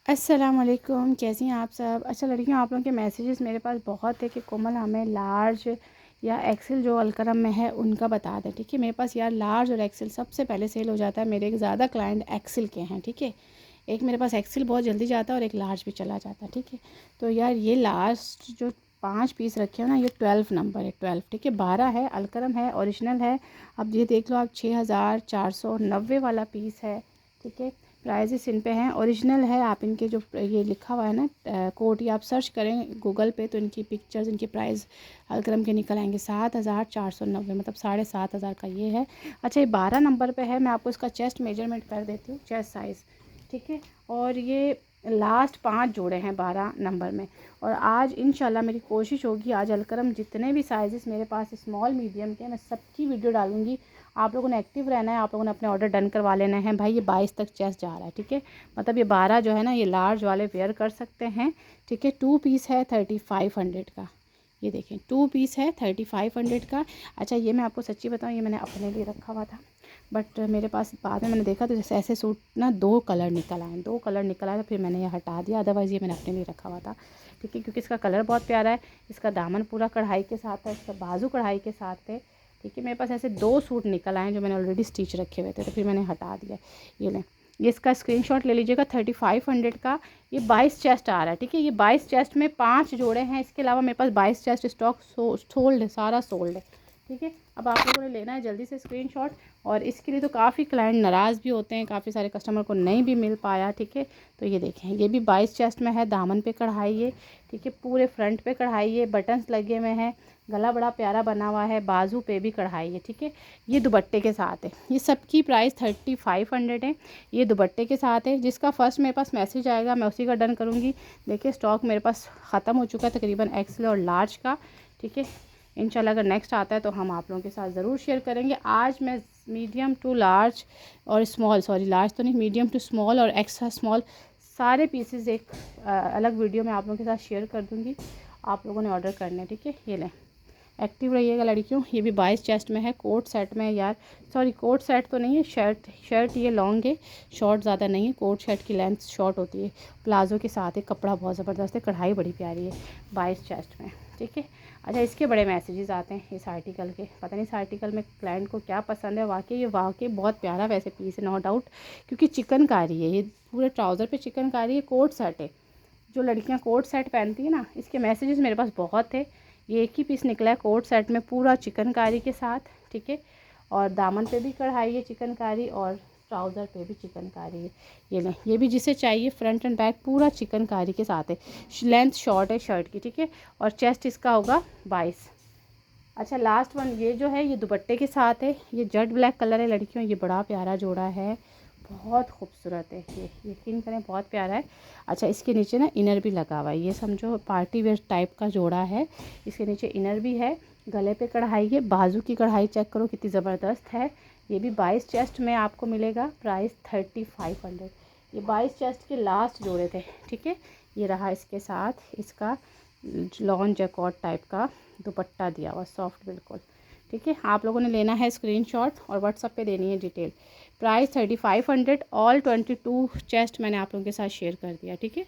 अस्सलाम वालेकुम, कैसी हैं आप सब। अच्छा लड़कियों, आप लोगों के मैसेजेस मेरे पास बहुत है कि कोमल हमें लार्ज या एक्सेल जो अलकरम में है उनका बता दें। ठीक है, मेरे पास यार लार्ज और एक्सेल सबसे पहले सेल हो जाता है। मेरे ज़्यादा क्लाइंट एक्सेल के हैं। ठीक है, एक मेरे पास एक्सेल बहुत जल्दी जाता है और एक लार्ज भी चला जाता है। ठीक है, तो यार ये लास्ट जो 5 पीस रखे हो ना, ये 12 नंबर है, 12। ठीक है, 12 है, अलकरम है, ओरिजिनल है। अब ये देख लो आप, 6490 वाला पीस है। ठीक है, प्राइजेस इन पे हैं, ओरिजिनल है। आप इनके जो ये लिखा हुआ है ना कोड, ये आप सर्च करें गूगल पे तो इनकी पिक्चर्स, इनकी प्राइस अलकरम के निकल आएंगे। 7490, मतलब 7500 का ये है। अच्छा, ये 12 नंबर पे है। मैं आपको इसका चेस्ट मेजरमेंट कर देती हूँ, चेस्ट साइज़। ठीक है, और ये लास्ट 5 जोड़े हैं 12 नंबर में। और आज इंशाल्लाह मेरी कोशिश होगी, आज अलकरम जितने भी साइज़ेस मेरे पास स्मॉल मीडियम के, मैं सबकी वीडियो डालूंगी। आप लोगों ने एक्टिव रहना है, आप लोगों ने अपने ऑर्डर डन करवा लेना है। भाई ये 22 तक चेस्ट जा रहा है। ठीक है, मतलब ये 12 जो है ना, ये लार्ज वाले वेयर कर सकते हैं। ठीक है, 2 पीस है 3500 का। ये देखें, 2 पीस है 3500 का। अच्छा, ये मैं आपको सच्ची बताऊँ, ये मैंने अपने लिए रखा हुआ था, बट मेरे पास बाद में मैंने देखा तो जैसे ऐसे सूट ना 2 कलर निकल आए, 2 कलर निकल आए, तो फिर मैंने ये हटा दिया। अदरवाइज़ ये मैंने अपने लिए रखा हुआ था। ठीक है, क्योंकि इसका कलर बहुत प्यारा है। इसका दामन पूरा कढ़ाई के साथ है, इसका बाजू कढ़ाई के साथ है। ठीक है, मेरे पास ऐसे 2 सूट निकल आए जो मैंने ऑलरेडी स्टिच रखे हुए थे, तो फिर मैंने हटा दिया। ये लें, ये इसका स्क्रीनशॉट ले लीजिएगा। 3500 का ये 22 चेस्ट आ रहा है। ठीक है, ये 22 चेस्ट में 5 जोड़े हैं। इसके अलावा मेरे पास 22 चेस्ट स्टॉक सोल्ड है, सारा सोल्ड है। ठीक है, अब आप लोगों ने लेना है जल्दी से स्क्रीनशॉट। और इसके लिए तो काफ़ी क्लाइंट नाराज़ भी होते हैं, काफ़ी सारे कस्टमर को नहीं भी मिल पाया। ठीक है, तो ये देखें, ये भी 22 चेस्ट में है, दामन पे कढ़ाई है। ठीक है, पूरे फ्रंट पे कढ़ाई है, बटन्स लगे हुए हैं, गला बड़ा प्यारा बना हुआ है, बाजू पे भी कढ़ाई है। ठीक है, ये दुपट्टे के साथ है। ये सबकी प्राइस 3500 है। ये दुपट्टे के साथ है। जिसका फर्स्ट मेरे पास मैसेज आएगा मैं उसी का डन करूँगी। देखिए, स्टॉक मेरे पास ख़त्म हो चुका है तकरीबन एक्सेल और लार्ज का। ठीक है, इंशाल्लाह अगर नेक्स्ट आता है तो हम आप लोगों के साथ ज़रूर शेयर करेंगे। आज मैं मीडियम टू लार्ज और स्मॉल, सॉरी लार्ज तो नहीं, मीडियम टू स्मॉल और एक्स्ट्रा स्मॉल सारे पीसेस एक अलग वीडियो में आप लोगों के साथ शेयर कर दूँगी। आप लोगों ने ऑर्डर करने। ठीक है, ये लें, एक्टिव रहिएगा लड़कियों। ये भी 22 चेस्ट में है, कोट सेट में है यार, सॉरी कोट सेट तो नहीं है, शर्ट ये लॉन्ग है, शॉर्ट ज़्यादा नहीं है। कोट शर्ट की लेंथ शॉर्ट होती है, प्लाजो के साथ है, कपड़ा बहुत ज़बरदस्त है, कढ़ाई बड़ी प्यारी है 22 चेस्ट में। ठीक है, अच्छा, इसके बड़े मैसेजेस आते हैं इस आर्टिकल के। पता नहीं इस आर्टिकल में क्लाइंट को क्या पसंद है। वाकई ये वाकई बहुत प्यारा वैसे पीस है, नो डाउट, क्योंकि चिकनकारी है। ये पूरे ट्राउज़र पे चिकनकारी है, कोट सेट है। जो लड़कियां कोट सेट पहनती हैं ना, इसके मैसेजेस मेरे पास बहुत थे। ये एक ही पीस निकला है कोट सेट में, पूरा चिकनकारी के साथ। ठीक है, और दामन पे भी कढ़ाई है चिकनकारी, और ट्राउज़र पे भी चिकनकारी है। ये लें, ये भी जिसे चाहिए, फ्रंट एंड बैक पूरा चिकनकारी के साथ है। लेंथ शॉर्ट है शर्ट की। ठीक है, और चेस्ट इसका होगा 22। अच्छा, लास्ट वन ये जो है, ये दुपट्टे के साथ है। ये जेट ब्लैक कलर है लड़कियों, ये बड़ा प्यारा जोड़ा है, बहुत खूबसूरत है। ये यकीन करें, बहुत प्यारा है। अच्छा, इसके नीचे ना इनर भी लगा हुआ है, ये समझो पार्टी वेयर टाइप का जोड़ा है। इसके नीचे इनर भी है, गले पे कढ़ाई है, बाजू की कढ़ाई चेक करो कितनी ज़बरदस्त है। ये भी 22 चेस्ट में आपको मिलेगा, प्राइस 3500। ये 22 चेस्ट के लास्ट जोड़े थे। ठीक है, ये रहा इसके साथ इसका लॉन जैकॉट टाइप का दुपट्टा दिया हुआ, सॉफ्ट बिल्कुल। ठीक है, आप लोगों ने लेना है स्क्रीनशॉट और व्हाट्सएप पे देनी है डिटेल। प्राइस 3500, ऑल 22 चेस्ट मैंने आप लोगों के साथ शेयर कर दिया। ठीक है।